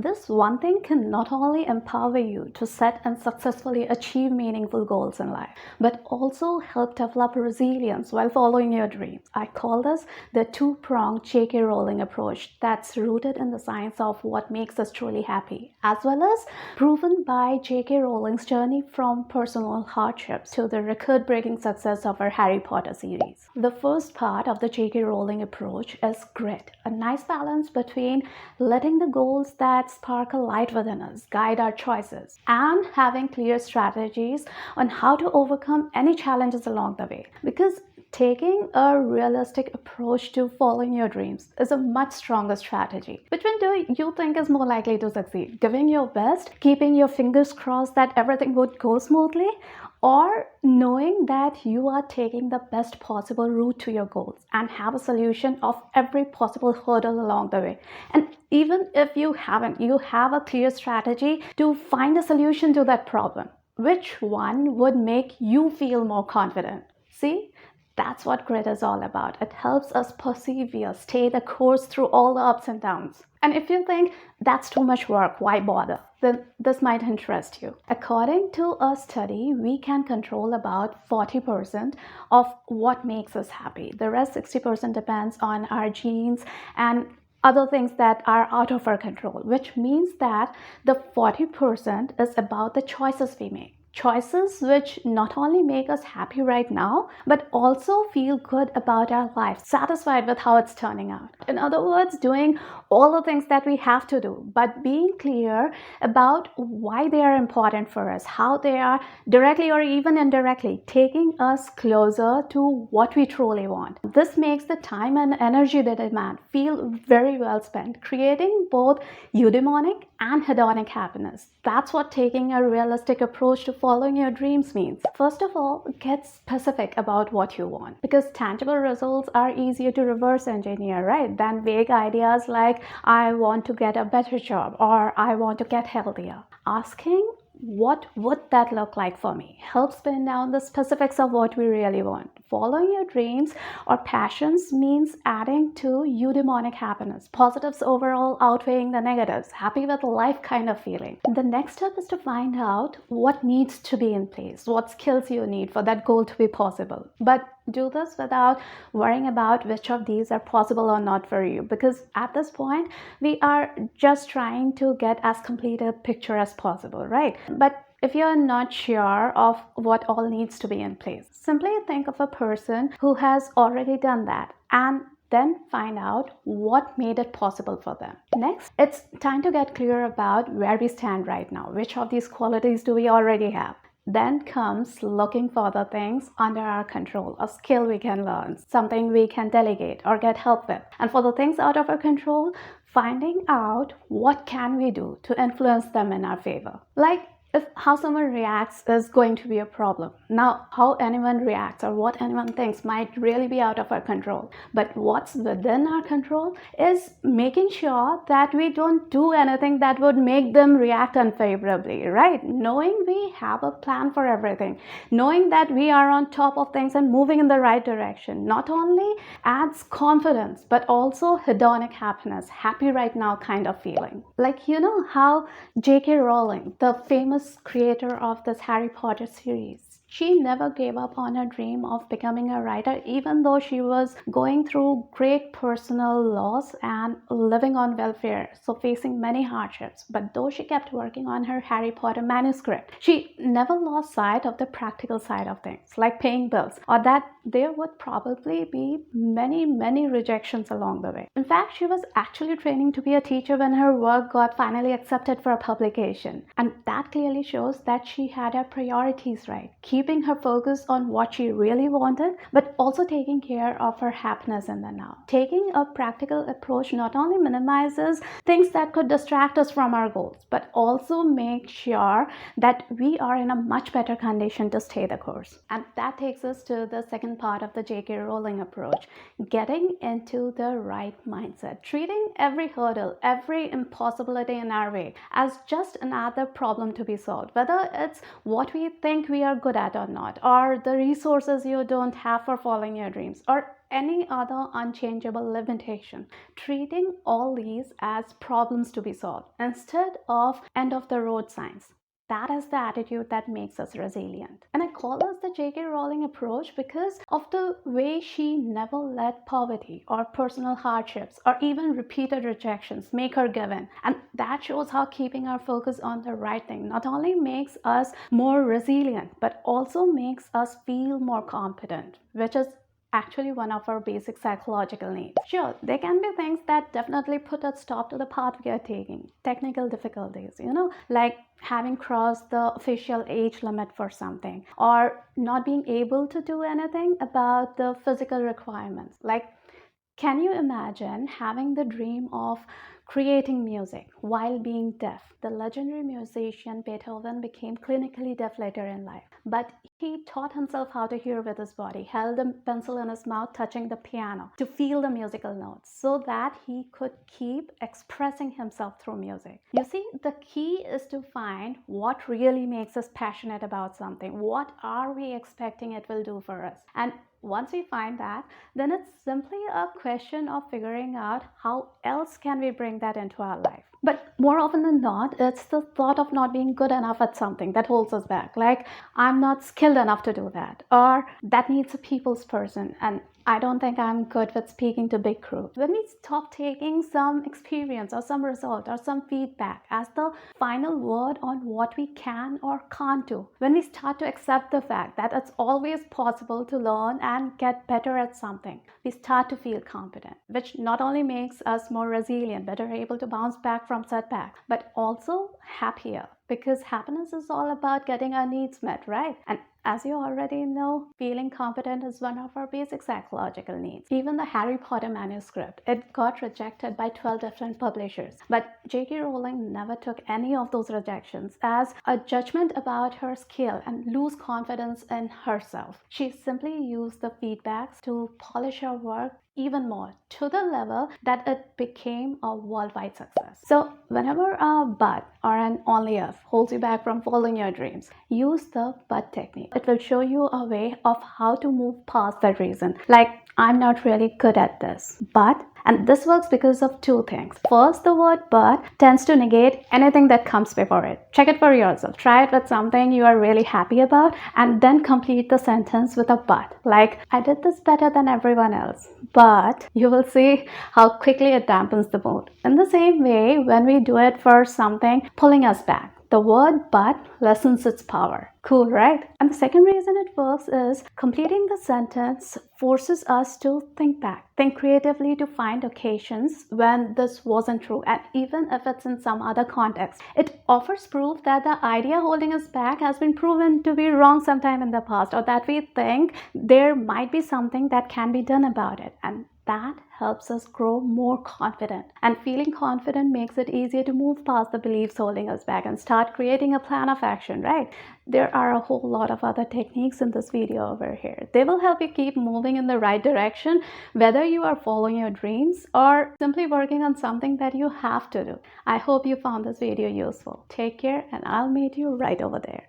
This one thing can not only empower you to set and successfully achieve meaningful goals in life, but also help develop resilience while following your dreams. I call this the two-pronged JK Rowling approach that's rooted in the science of what makes us truly happy, as well as proven by JK Rowling's journey from personal hardships to the record-breaking success of her Harry Potter series. The first part of the JK Rowling approach is grit, a nice balance between letting the goals that spark a light within us guide our choices and having clear strategies on how to overcome any challenges along the way. Because taking a realistic approach to following your dreams is a much stronger strategy. Which one do you think is more likely to succeed? Giving your best, keeping your fingers crossed that everything would go smoothly, or knowing that you are taking the best possible route to your goals and have a solution of every possible hurdle along the way? And even if you haven't, you have a clear strategy to find a solution to that problem. Which one would make you feel more confident? See? That's what grit is all about. It helps us persevere, stay the course through all the ups and downs. And if you think that's too much work, why bother? Then this might interest you. According to a study, we can control about 40% of what makes us happy. The rest 60% depends on our genes and other things that are out of our control, which means that the 40% is about the choices we make. Choices which not only make us happy right now, but also feel good about our life, satisfied with how it's turning out. In other words, doing all the things that we have to do, but being clear about why they are important for us, how they are directly or even indirectly taking us closer to what we truly want. This makes the time and energy they demand feel very well spent, creating both eudaimonic and hedonic happiness. That's what taking a realistic approach to following your dreams means. First of all, get specific about what you want, because tangible results are easier to reverse engineer, right, than vague ideas like I want to get a better job or I want to get healthier. Asking what would that look like for me helps pin down the specifics of what we really want. Following your dreams or passions means adding to eudaimonic happiness, positives overall outweighing the negatives, happy with life kind of feeling. The next step is to find out what needs to be in place, what skills you need for that goal to be possible. But do this without worrying about which of these are possible or not for you, because at this point we are just trying to get as complete a picture as possible, right? But if you're not sure of what all needs to be in place, simply think of a person who has already done that and then find out what made it possible for them. Next, it's time to get clear about where we stand right now. Which of these qualities do we already have? Then comes looking for the things under our control, a skill we can learn, something we can delegate or get help with. And for the things out of our control, finding out what can we do to influence them in our favor. Like if how someone reacts is going to be a problem. Now, how anyone reacts or what anyone thinks might really be out of our control. But what's within our control is making sure that we don't do anything that would make them react unfavorably, right? Knowing we have a plan for everything, knowing that we are on top of things and moving in the right direction, not only adds confidence, but also hedonic happiness, happy right now kind of feeling. Like, you know how JK Rowling, the famous creator of this Harry Potter series, she never gave up on her dream of becoming a writer, even though she was going through great personal loss and living on welfare, so facing many hardships. But though she kept working on her Harry Potter manuscript, she never lost sight of the practical side of things, like paying bills, or that there would probably be many rejections along the way. In fact, she was actually training to be a teacher when her work got finally accepted for a publication. And that clearly shows that she had her priorities right, keeping her focus on what she really wanted, but also taking care of her happiness in the now. Taking a practical approach not only minimizes things that could distract us from our goals, but also makes sure that we are in a much better condition to stay the course. And that takes us to the second part of the JK Rowling approach, getting into the right mindset, treating every hurdle, every impossibility in our way as just another problem to be solved, whether it's what we think we are good at or not, or the resources you don't have for following your dreams, or any other unchangeable limitation, treating all these as problems to be solved instead of end of the road signs. That is the attitude that makes us resilient. And I call this the JK Rowling approach because of the way she never let poverty or personal hardships or even repeated rejections make her give in. And that shows how keeping our focus on the right thing not only makes us more resilient, but also makes us feel more competent, which is actually one of our basic psychological needs. Sure, there can be things that definitely put a stop to the path we are taking. Technical difficulties, like having crossed the official age limit for something, or not being able to do anything about the physical requirements. Like, can you imagine having the dream of creating music while being deaf? The legendary musician Beethoven became clinically deaf later in life, but he taught himself how to hear with his body, held a pencil in his mouth, touching the piano to feel the musical notes so that he could keep expressing himself through music. You see, the key is to find what really makes us passionate about something. What are we expecting it will do for us? And once we find that, then it's simply a question of figuring out how else can we bring that into our life. But more often than not, it's the thought of not being good enough at something that holds us back. Like, I'm not skilled enough to do that, or that needs a people's person, and I don't think I'm good with speaking to big groups. When we stop taking some experience or some result or some feedback as the final word on what we can or can't do, when we start to accept the fact that it's always possible to learn and get better at something, we start to feel competent, which not only makes us more resilient, better able to bounce back from setbacks, but also happier, because happiness is all about getting our needs met, right? And as you already know, feeling competent is one of our basic psychological needs. Even the Harry Potter manuscript, it got rejected by 12 different publishers. But JK Rowling never took any of those rejections as a judgment about her skill and lose confidence in herself. She simply used the feedbacks to polish her work even more, to the level that it became a worldwide success. So whenever a but or an only if holds you back from following your dreams, use the but technique. It will show you a way of how to move past that reason. Like, I'm not really good at this, but, and this works because of two things. First, the word but tends to negate anything that comes before it. Check it for yourself. Try it with something you are really happy about, and then complete the sentence with a but. Like, I did this better than everyone else, but you will see how quickly it dampens the mood. In the same way, when we do it for something pulling us back, the word but lessens its power. Cool, right? And the second reason it works is completing the sentence forces us to think back, think creatively to find occasions when this wasn't true. And even if it's in some other context, it offers proof that the idea holding us back has been proven to be wrong sometime in the past, or that we think there might be something that can be done about it. And that helps us grow more confident. And feeling confident makes it easier to move past the beliefs holding us back and start creating a plan of action, right? There are a whole lot of other techniques in this video over here. They will help you keep moving in the right direction, whether you are following your dreams or simply working on something that you have to do. I hope you found this video useful. Take care, and I'll meet you right over there.